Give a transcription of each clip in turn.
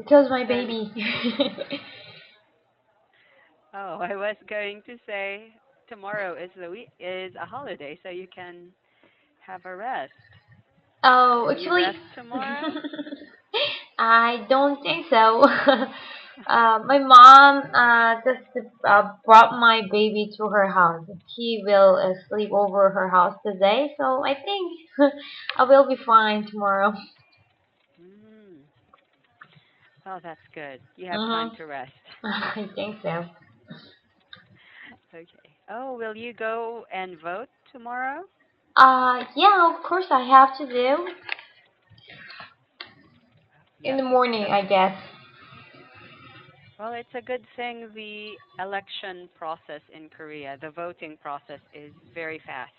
Because my And baby. oh, I was going to say tomorrow is a holiday, so you can have a rest. Oh, Will you actually, rest tomorrow? I don't think so. My mom just brought my baby to her house. He will sleep over her house today, so I think I will be fine tomorrow. Mm. Oh, that's good. You have time Mhm. to rest. I think so. Okay. Oh, will you go and vote tomorrow? Yeah, of course I have to do in Yes, the morning, that's I guess. well, it's a good thing the election process in Korea, the voting process is very fast.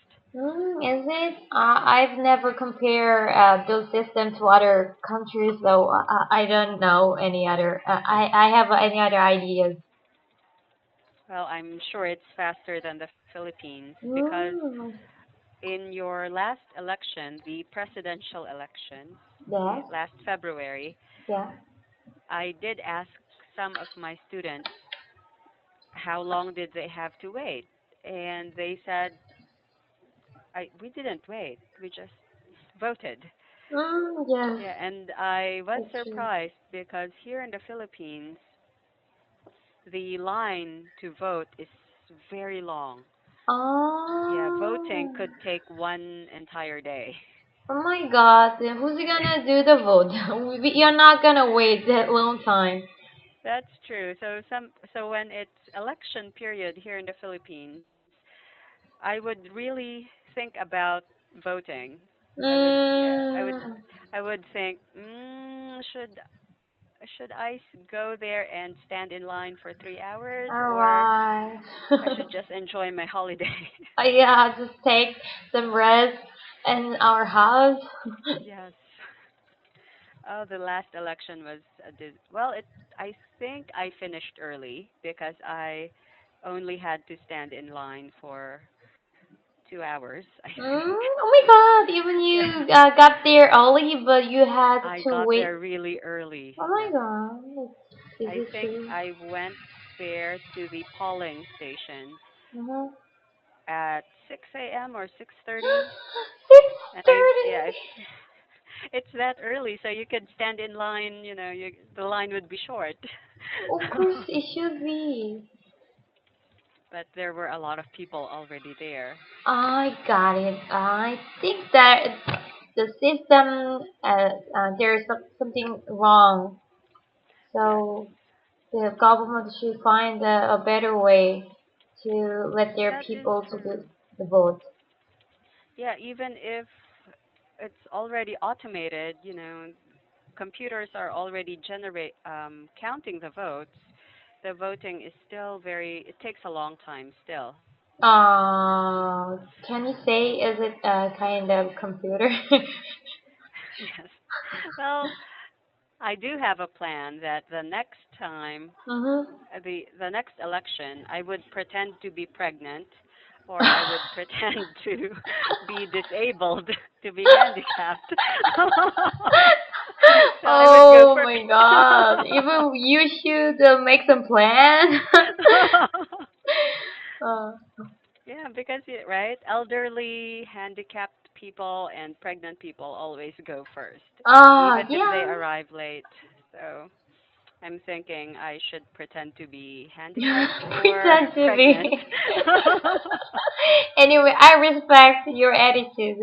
Is it? I've never compared those systems to other countries, so I don't know any other. I have any other ideas. Well, I'm sure it's faster than the Philippines because Mm, in your last election, the presidential election, yes, last February, yeah. I did ask some of my students how long did they have to wait, and they said, we didn't wait, we just voted." Yes, Yeah, and I was that's true. surprised because here in the Philippines, the line to vote is very long. Yeah, voting Oh, could take one entire day. oh my God! Then who's gonna do the vote? You're not gonna wait that long time. That's true. So when it's election period here in the Philippines, I would really think about voting. Mm, I would think, should I go there and stand in line for 3 hours, all or right. I should just enjoy my holiday? Yeah, just take some rest in our house. Yes. Oh, the last election was well. It I think I finished early because I only had to stand in line for 2 hours. I think. Oh my God! Even Yeah, you got there early, but you had I to got wait. there really early. Oh my Yes, God! Is I it think true? I went there to the polling station Uh-huh. at 6 a.m. or 6:30, Six and thirty. it's that early, so you could stand in line. The line would be short. Of course, it should be. But there were a lot of people already there. I got it. I think that the system, there's something wrong. Yes, So the government should find a better way to let their that is people to true. the vote. Yeah, even if it's already automated, computers are already generate counting the votes. The voting is still it takes a long time still. Can you say is it a kind of computer? Yes. Well, I do have a plan that the next time, Mm-hmm. the next election, I would pretend to be pregnant, or I would pretend to be disabled, to be handicapped. So I would go Oh for. my God! Even you should make some plan. uh, Yeah, because right, elderly, handicapped people, and pregnant people always go first, even if they yeah. arrive late. So I'm thinking I should pretend to be handicapped or Pretend to pregnant. be. Anyway, I respect your attitude.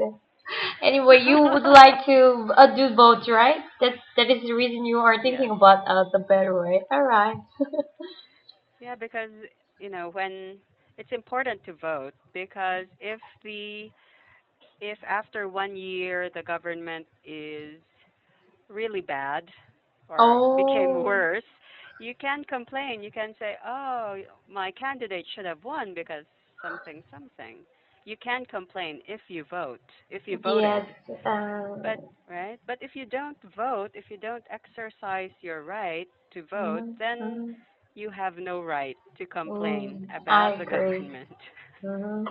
Anyway, you would like to do both, right? That is the reason you are thinking Yes. about the better way. All right. Yeah, because when it's important to vote because if after 1 year the government is really bad or became Oh, worse, you can complain. You can say, "Oh, my candidate should have won because something something." You can complain if you yes. voted. Um, But right? But if you don't vote, if you don't exercise your right to vote, mhm, then mhm. you have no right to complain I about the agree. government. Hmm.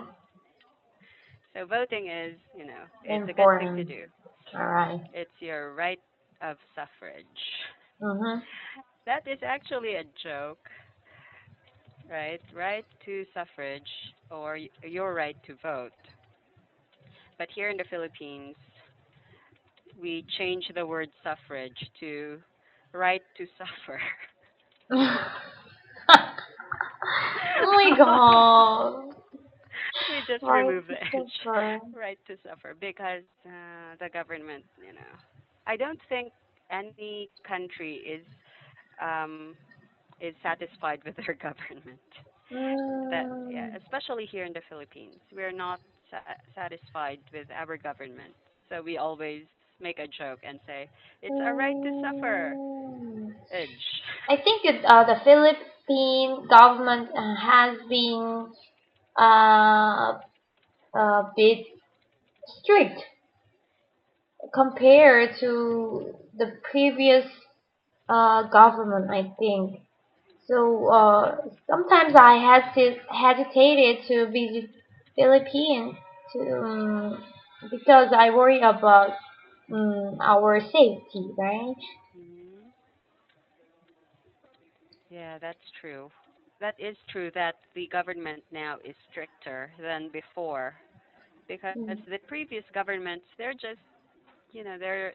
So voting is, it's a good thing to Important. do. All right. It's your right of suffrage. Mhm. That is actually a joke, right? Right to suffrage or your right to vote. But here in the Philippines, we change the word suffrage to right to suffer. Oh my god. We just Right remove to the edge, suffer. right to suffer, because the government, I don't think any country um, is satisfied with their government. That yeah, Mm. especially here in the Philippines, we're not satisfied with our government, so we always make a joke and say it's our right to suffer. Mm. Edge. I think that the Philippine government has been a bit strict compared to the previous government, I think. So sometimes I hesitated to visit Philippines because I worry about our safety, right? Mhm. Yeah, that's true. That is true that the government now is stricter than before because Mm. the previous governments, they're just,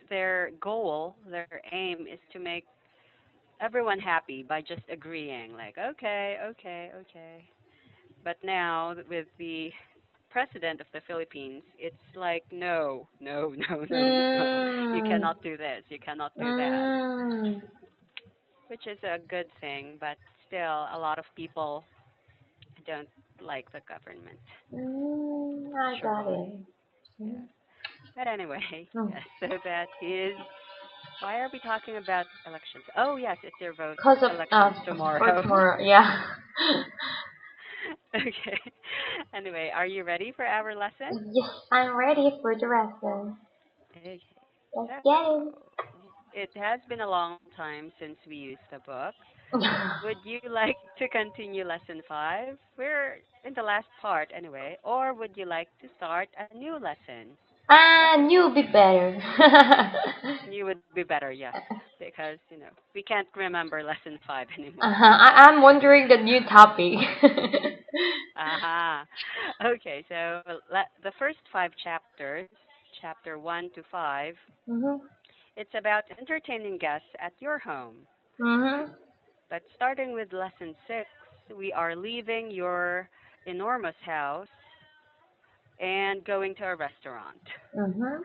their goal, their aim is to make everyone happy by just agreeing like, okay, okay, okay. But now with the president of the Philippines, it's like no, no, no, no, no. You Mm. cannot do this. You cannot do that. Mm. Which is a good thing, but still a lot of people don't like the government. I Not sure got why. it. Yeah. But anyway, Mm. yes. So that is why are we talking about elections? Oh yes, it's your vote Cause of elections for tomorrow. tomorrow, yeah. Okay. Anyway, are you ready for our lesson? Yes, I'm ready for the lesson. Okay. Let's So get it. it has been a long time since we used the book. Would you like to continue lesson 5? We're in the last part anyway. Or would you like to start a new lesson? And you'll be better. New would be better, yes, because we can't remember lesson 5 anymore. I'm wondering the new topic. Aha. Okay, so the first 5 chapters, chapter 1 to 5, Mhm. it's about entertaining guests at your home. Mhm. But starting with lesson 6, we are leaving your enormous house and going to a restaurant. Mhm.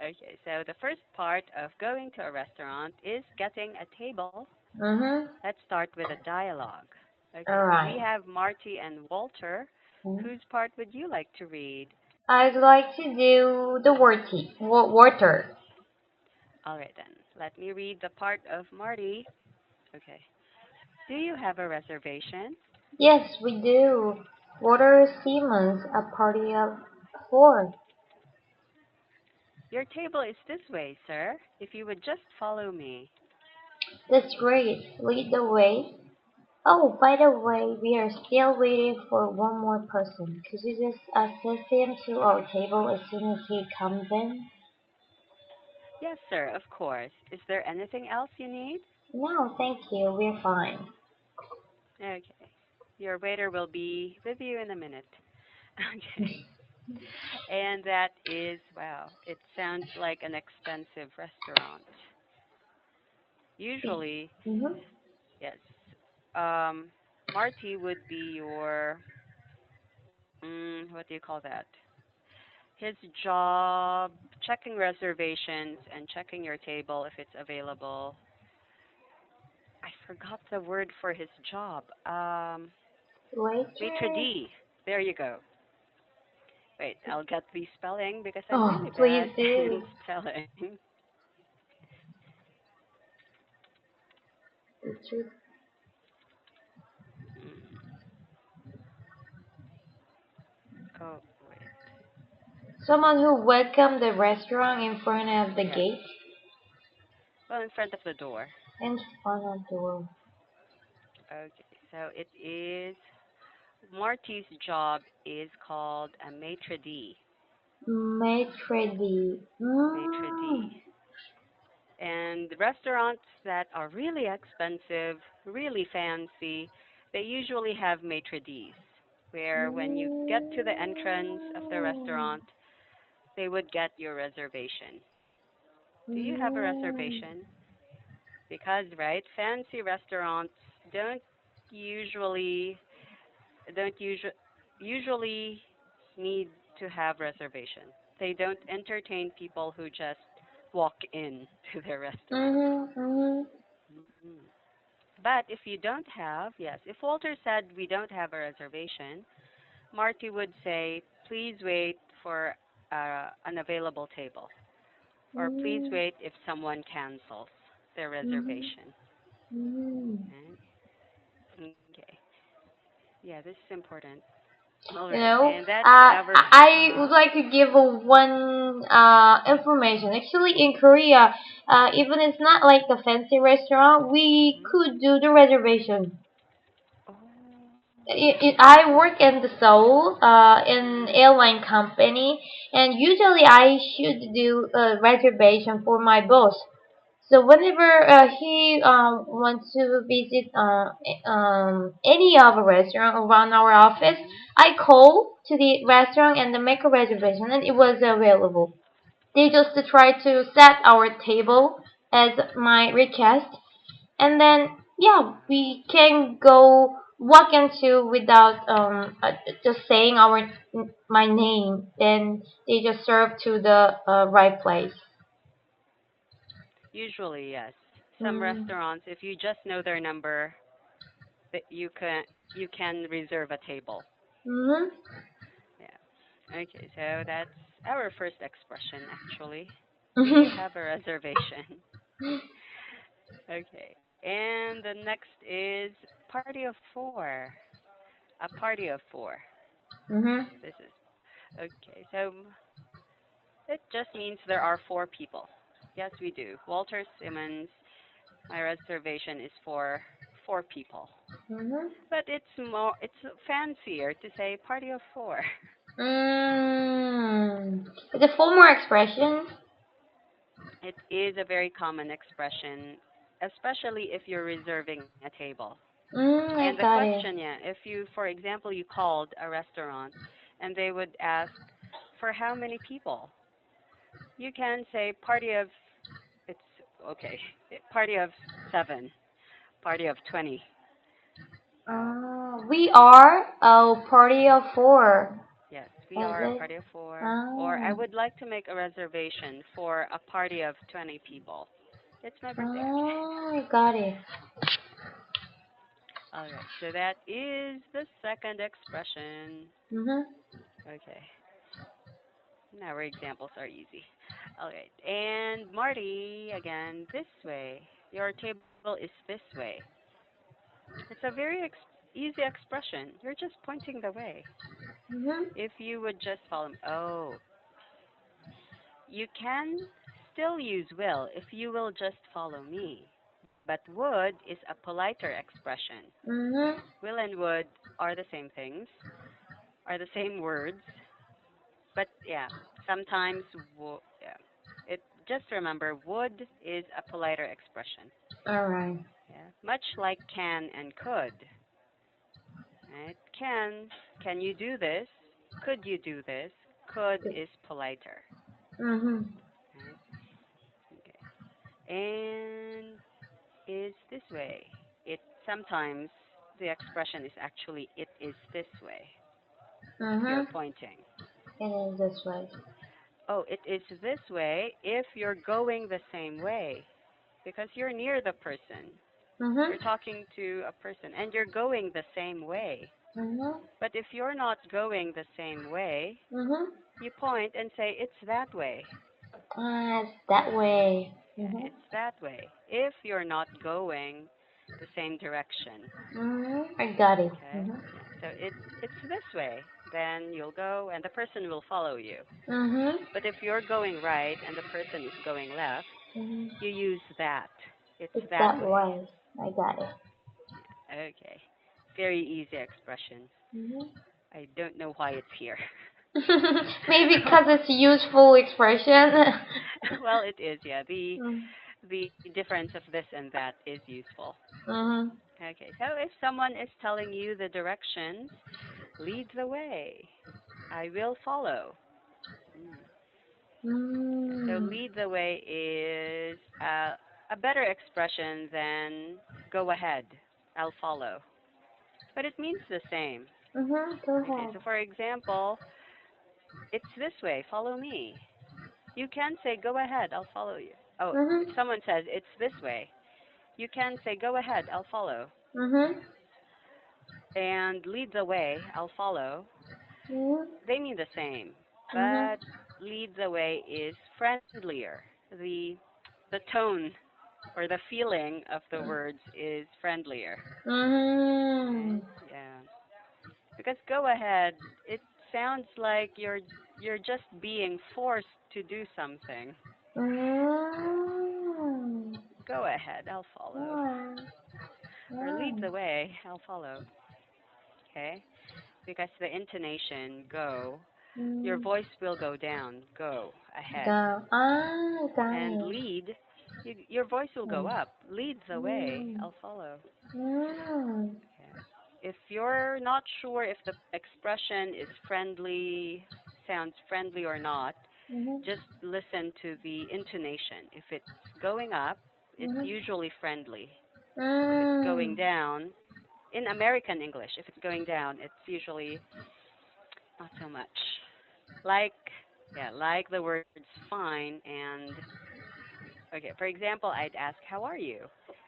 Okay, so the first part of going to a restaurant is getting a table. Mhm. Let's start with a dialogue. All Okay, so we right. have Marty and Walter. Mhm. Whose part would you like to read? I'd like to do the water. All right then. Let me read the part of Marty. Okay. Do you have a reservation? Yes, we do. Water Siemens, a party of four. Your table is this way, sir. If you would just follow me. That's great. Lead the way. Oh, by the way, we are still waiting for one more person. Could you just assist him to our table as soon as he comes in? Yes, sir, of course. Is there anything else you need? No, thank you. We're fine. Okay. Your waiter will be with you in a minute. Okay. And that is, wow, it sounds like an expensive restaurant. Usually, Mm-hmm. yes, um, Marty would be your, what do you call that? His job, checking reservations and checking your table if it's available. I forgot the word for his job. Maitre Waiter. d'. There you go. Wait, I'll get the spelling because I'm Oh, really bad please in do. spelling. Mm. Oh, wait. Someone who welcomed the restaurant in front of the Yes. gate. Well, in front of the door. In front of the door. Okay, so it is Marty's job is called a maitre d'. Maitre d'. Maitre Mm. d'. And restaurants that are really expensive, really fancy, they usually have maitre d's, where when you get to the entrance of the Mm. restaurant, they would get your reservation. Do you have a Mm. reservation? Because, right, fancy restaurants don't usually don't usually usually need to have reservation. They don't entertain people who just walk in to their restaurant. Mhm. Mhm. Mhm. But if you don't have, yes, if Walter said we don't have a reservation, Marty would say, please wait for an available table, or please Mm. wait if someone cancels their Mhm. reservation. Mm. Right? Okay. Yeah, this is important. All You right, know, and that's our. I Uh-huh. would like to give a one information. Actually, in Korea, even it's not like the fancy restaurant, we Mhm. could do the reservation. Oh. I work in the Seoul, in Mhm. airline company, and usually I should do a reservation for my boss. So whenever he wants to visit any of a restaurant around our office, Mhm. I call to the restaurant and make a reservation, and it was available. They just try to set our table as my request, and then yeah, Wow. we can go walk into without just saying our my name. Then they just serve to the right place. Usually, yes. Some Mm. restaurants, if you just know their number, that you can reserve a table. Mhm. Yeah. Okay, so that's our first expression actually. Do you Mhm. have a reservation? Okay. And the next is party of four. A party of four. Mhm. This is okay. So it just means there are four people. Yes, we do. Walter Simmons, my reservation is for four people. Mhm. But it's fancier to say party of four. Mm. The former expression. It is a very common expression, especially if you're reserving a table. And the I got it. question, yeah, if you, for example, you called a restaurant and they would ask for how many people, you can say party of, it's okay, party of seven, party of 20. Uh, We are a party of four. yes, we Is are a it? party of four. Or I Ah. would like to make a reservation for a party of 20 people. It's my birthday, actually. I got it. All right, so that is the second expression. Mhm. Okay, now our examples are easy. All right, and Marty, again, this way. Your table is this way. It's a very easy expression. You're just pointing the way. Mhm. If you would just follow, oh, you can still use will if you will just follow me. But would is a politer expression. Mhm. Will and would are the same things, are the same words, but yeah, sometimes yeah. It just remember would is a politer expression. All right. Yeah, much like can and could. Right? Can you do this? Could you do this? Could is politer. Mhm. Right? Okay. And is this way. It sometimes the expression is actually it is this way if you're Mhm. pointing. It is this way. Oh, it is this way if you're going the same way because you're near the person. Mhm. You're talking to a person and you're going the same way. Mhm. But if you're not going the same way, Mhm. you point and say it's that way. It's that Right? way. Yeah, Mhm. it's that way. If you're not going the same direction. Mhm. I got it. Okay? Mhm. Yeah. So it's this way. Then you'll go and the person will follow you. Mhm. But if you're going right and the person is going left, Mhm. you use that. It's It's that that way. way. I got it. Yeah. Okay. Very easy expression. Mhm. I don't know why it's here. Maybe because it's useful expression. Well, it is, yeah. The Mm. the difference of this and that is useful. Mhm. Okay, so if someone is telling you the directions, lead the way. I will follow. Mm. So Mm. lead the way is a better expression than go ahead. I'll follow. But it means the same. Mhm. Go Okay, ahead. so for example, it's this way, follow me. You can say go ahead, I'll follow you. Oh, if Mhm. someone says it's this way, you can say go ahead, I'll follow. Mhm. And lead the way, I'll follow. Mhm. They mean the same, Mhm. but lead the way is friendlier. The tone or the feeling of the words is friendlier. Mhm. Okay? Yeah. Because go ahead, it sounds like you're just being forced to do something. Mm. Go ahead, I'll follow. Yeah. Or lead Yeah. the way, I'll follow. Okay? Because the intonation go, your Mm. voice will go down, go ahead. Go. Ah, got And it. lead, your voice will go Mm. up. Lead the way, Mm. I'll follow. Mm. Yeah. If you're not sure if the expression is friendly, sounds friendly or not, Mhm. just listen to the intonation. If it's going up, it's Mhm. usually friendly. If it's going Mm. down, in American English, if it's going down, it's usually not so much. Like, yeah, like the words fine and, okay, for example, I'd ask, how are you?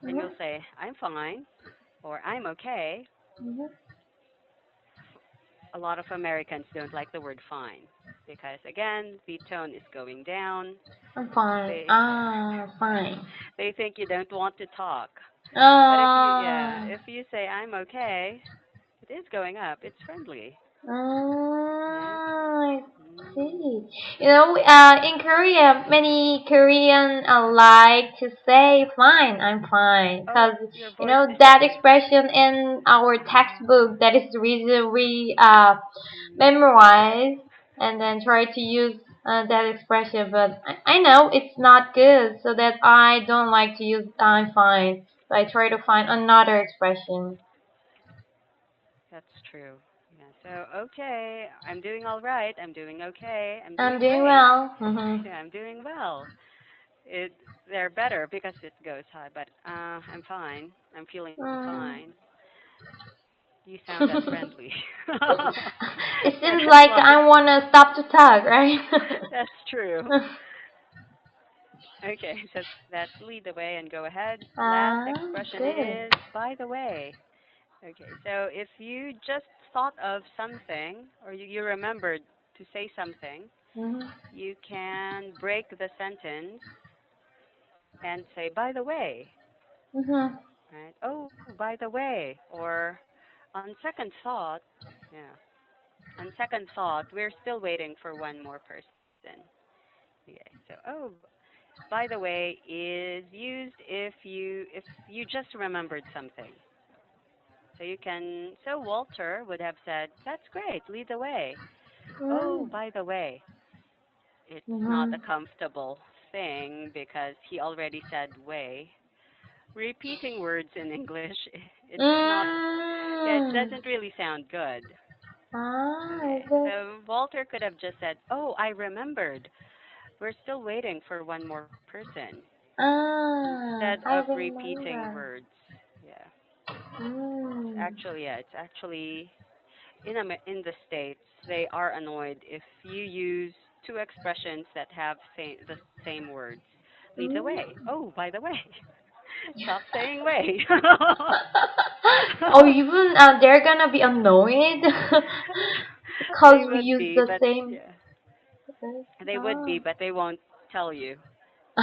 And Mhm. you'll say, I'm fine, or I'm okay. Mhm. A lot of Americans don't like the word fine because, again, the tone is going down. I'm fine. They, Ah, fine. they think you don't want to talk. But if you, yeah, Ah. if you say I'm okay, it is going up. It's friendly. Yeah. I Mm. see. In Korea, many Korean like to say "fine," I'm fine, Oh, because your voice is that changing. expression in our Ah. textbook. That is the reason we Mm. memorize and then try to use that expression. But I know it's not good, so that I don't like to use "I'm fine." So I try to find another expression. That's true. Yeah. So, okay, I'm doing all right. I'm doing okay. I'm I'm doing doing great. well. Mhm. Yeah, I'm doing well. It they're better because it goes high, but I'm fine. I'm feeling Mm. fine. You sound unfriendly. It Yeah, seems that's like why. I wanna stop to talk, right? That's true. Okay, so that's lead the way and go ahead. Last Ah, expression good. is by the way. Okay, so if you just thought of something or you remembered to say something, Mhm. you can break the sentence and say by the way, Mhm. right? Oh, by the way, or on second thought, yeah. On second thought, we're still waiting for one more person. Okay, so oh, by the way is used if you just remembered something. So you can so Walter would have said, "That's great, lead the way." Oh, Mhm. by the way, it's not a Mhm. comfortable thing because he already said way. Repeating words in English, it's not, yeah, it Mm. doesn't really sound good. Ah, Okay, is it? so Walter could have just said, "Oh, I remembered. We're still waiting for one more person," instead Ah, I of repeating remember. words. Yeah, Mm. yeah, it's actually in the States, they are annoyed if you use two expressions that have the same words. Lead the way. Mm. Oh, by the way, stop saying way. Oh, even they're gonna be annoyed They because we would use be, the but same. yeah, they would be, Oh. but they won't tell you.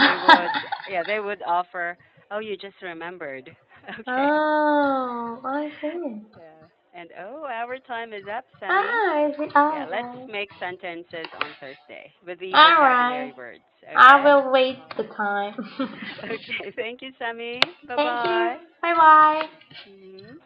They would, yeah, they would offer, "Oh, you just remembered." Okay. Oh, I see. Yeah. And oh, our time is up, Sammy. Ah, I see. Yeah, let's Alright. make sentences on Thursday with the vocabulary Alright. words. I Okay? will wait All the right. time. Okay. Thank you, Sammy. Bye Thank you. bye. Bye bye. Hmm.